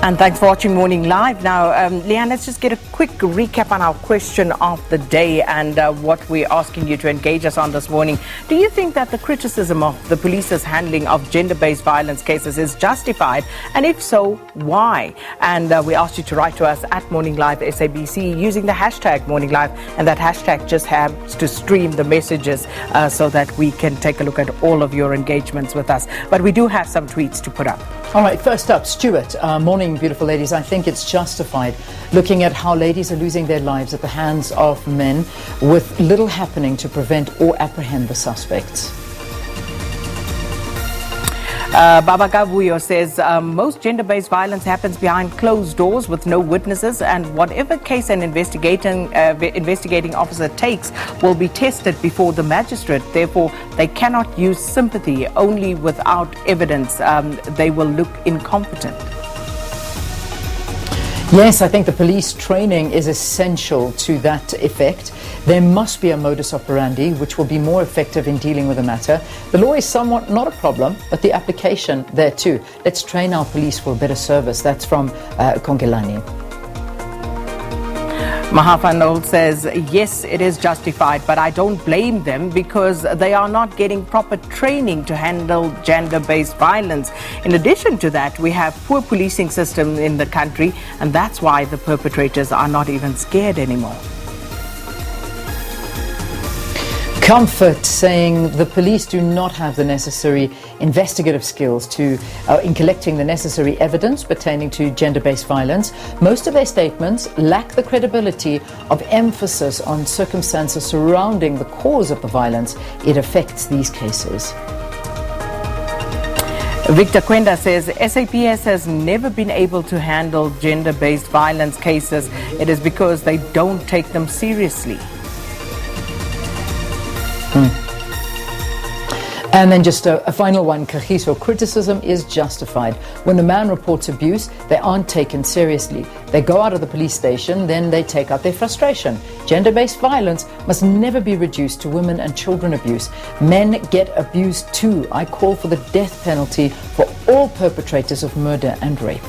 And thanks for watching Morning Live. Now, Leanne, let's just get a quick recap on our question of the day and what we're asking you to engage us on this morning. Do you think that the criticism of the police's handling of gender-based violence cases is justified? And if so, why? And we asked you to write to us at Morning Live SABC using the hashtag Morning Live. And that hashtag just has to stream the messages so that we can take a look at all of your engagements with us. But we do have some tweets to put up. All right, first up, Stuart. Morning, beautiful ladies. I think it's justified looking at how ladies are losing their lives at the hands of men with little happening to prevent or apprehend the suspects. Baba Gavuyo says most gender-based violence happens behind closed doors with no witnesses, and whatever case an investigating officer takes will be tested before the magistrate. Therefore, they cannot use sympathy. Only without evidence they will look incompetent. Yes, I think the police training is essential to that effect. There must be a modus operandi which will be more effective in dealing with the matter. The law is somewhat not a problem, but the application there too. Let's train our police for a better service. That's from Kongelani. Mahafa Noel says, yes, it is justified, but I don't blame them because they are not getting proper training to handle gender-based violence. In addition to that, we have poor policing system in the country, and that's why the perpetrators are not even scared anymore. Comfort saying the police do not have the necessary investigative skills in collecting the necessary evidence pertaining to gender-based violence. Most of their statements lack the credibility of emphasis on circumstances surrounding the cause of the violence. It affects these cases. Victor Kwenda says SAPS has never been able to handle gender-based violence cases. It is because they don't take them seriously. And then just a final one, Kagiso. Criticism is justified. When a man reports abuse, they aren't taken seriously. They go out of the police station, then they take out their frustration. Gender-based violence must never be reduced to women and children abuse. Men get abused too. I call for the death penalty for all perpetrators of murder and rape.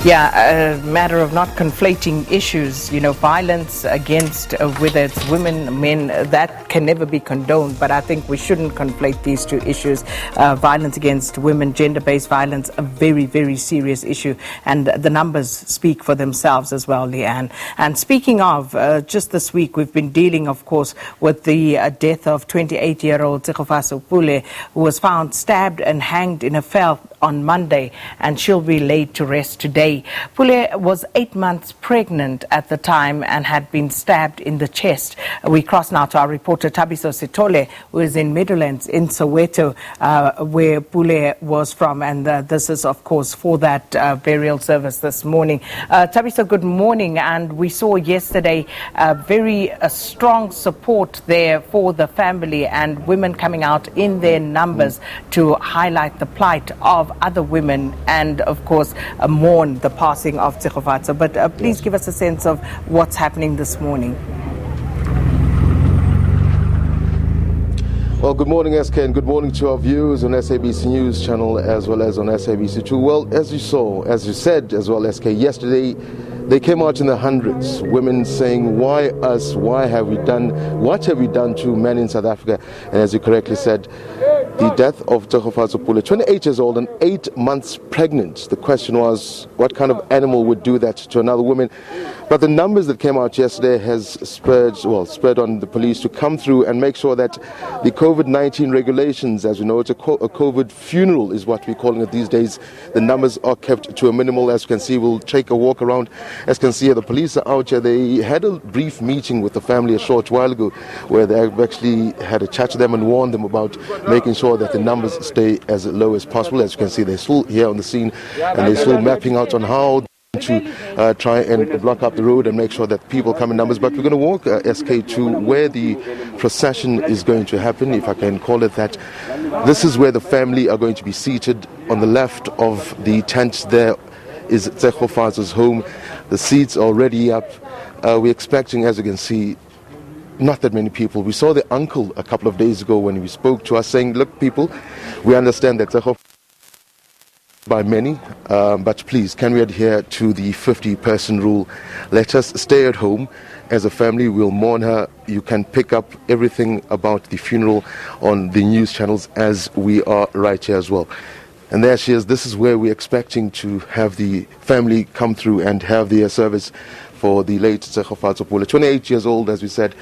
Yeah, a matter of not conflating issues. You know, violence against whether it's women, men, that can never be condoned. But I think we shouldn't conflate these two issues. Violence against women, gender-based violence, a very, very serious issue. And the numbers speak for themselves as well, Leanne. And speaking of, just this week, we've been dealing, of course, with the death of 28-year-old Tshegofatso Pule, who was found stabbed and hanged in a veld on Monday, and she'll be laid to rest today. Pule was 8 months pregnant at the time and had been stabbed in the chest. We cross now to our reporter Thabiso Sithole, who is in Meadowlands in Soweto, where Pule was from, and this is, of course, for that burial service this morning. Thabiso, good morning, and we saw yesterday very strong support there for the family and women coming out in their numbers to highlight the plight of other women and, of course, mourn the passing of Tshegofatso. But please give us a sense of what's happening this morning. Well, good morning, SK, and good morning to our viewers on SABC News channel as well as on SABC2. Well, as you saw, as you said as well, SK, yesterday they came out in the hundreds, women saying, why us, what have we done to men in South Africa? And as you correctly said, the death of Tshegofatso Pule, 28 years old and 8 months pregnant. The question was, what kind of animal would do that to another woman? But the numbers that came out yesterday has spurred on the police to come through and make sure that the COVID-19 regulations, as we know, it's a COVID funeral is what we're calling it these days. The numbers are kept to a minimal. As you can see, we'll take a walk around. As you can see, the police are out here. They had a brief meeting with the family a short while ago where they actually had a chat to them and warned them about making sure that the numbers stay as low as possible. As you can see, they're still here on the scene and they're still mapping out on how to try and block up the road and make sure that people come in numbers. But we're going to walk SK to where the procession is going to happen, if I can call it that. This is where the family are going to be seated. On the left of the tent there is Tshegofatso's home. The seats are already up. We're expecting, as you can see, not that many people. We saw the uncle a couple of days ago when he spoke to us saying, look, people, we understand that Tshegofatso by many, but please, can we adhere to the 50-person rule? Let us stay at home. As a family, we'll mourn her. You can pick up everything about the funeral on the news channels, as we are right here as well. And there she is. This is where we're expecting to have the family come through and have their service for the late Tshegofatso Pule. 28 years old, as we said.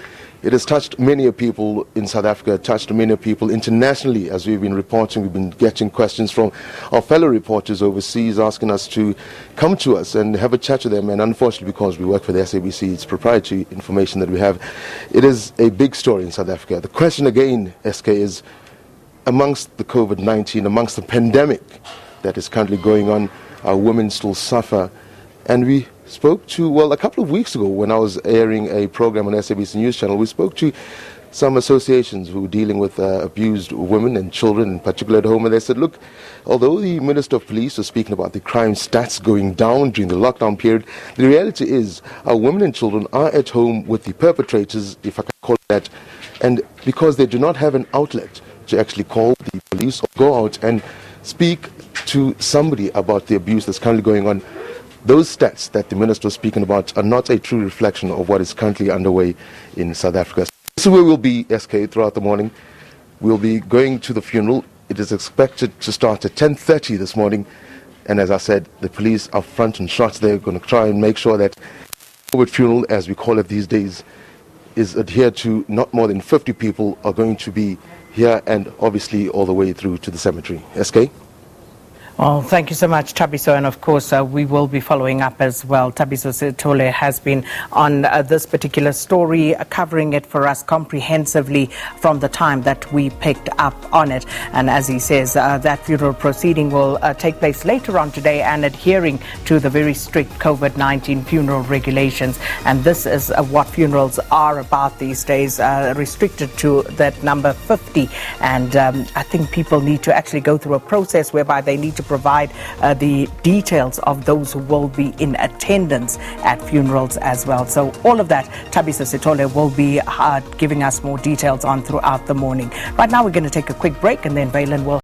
It has touched many people in South Africa, touched many people internationally. As we've been reporting, we've been getting questions from our fellow reporters overseas asking us to come to us and have a chat to them. And unfortunately, because we work for the SABC, it's proprietary information that we have. It is a big story in South Africa. The question again, SK, is amongst the COVID-19, amongst the pandemic that is currently going on, our women still suffer. And we spoke to, well, a couple of weeks ago when I was airing a program on SABC News Channel, we spoke to some associations who were dealing with abused women and children, in particular at home, and they said, look, although the Minister of Police was speaking about the crime stats going down during the lockdown period, the reality is our women and children are at home with the perpetrators, if I can call it that, and because they do not have an outlet to actually call the police or go out and speak to somebody about the abuse that's currently going on, those stats that the Minister was speaking about are not a true reflection of what is currently underway in South Africa. This is where we'll be, SK, throughout the morning. We'll be going to the funeral. It is expected to start at 10:30 this morning. And as I said, the police are front and shot. They're going to try and make sure that COVID funeral, as we call it these days, is adhered to. Not more than 50 people are going to be here and obviously all the way through to the cemetery. SK? Well, thank you so much, Thabiso, and of course we will be following up as well. Thabiso Sithole has been on this particular story, covering it for us comprehensively from the time that we picked up on it. And as he says, that funeral proceeding will take place later on today and adhering to the very strict COVID-19 funeral regulations. And this is what funerals are about these days, restricted to that number 50. And I think people need to actually go through a process whereby they need to provide the details of those who will be in attendance at funerals as well. So all of that, Thabiso Sithole will be giving us more details on throughout the morning. Right now, we're going to take a quick break, and then Valen will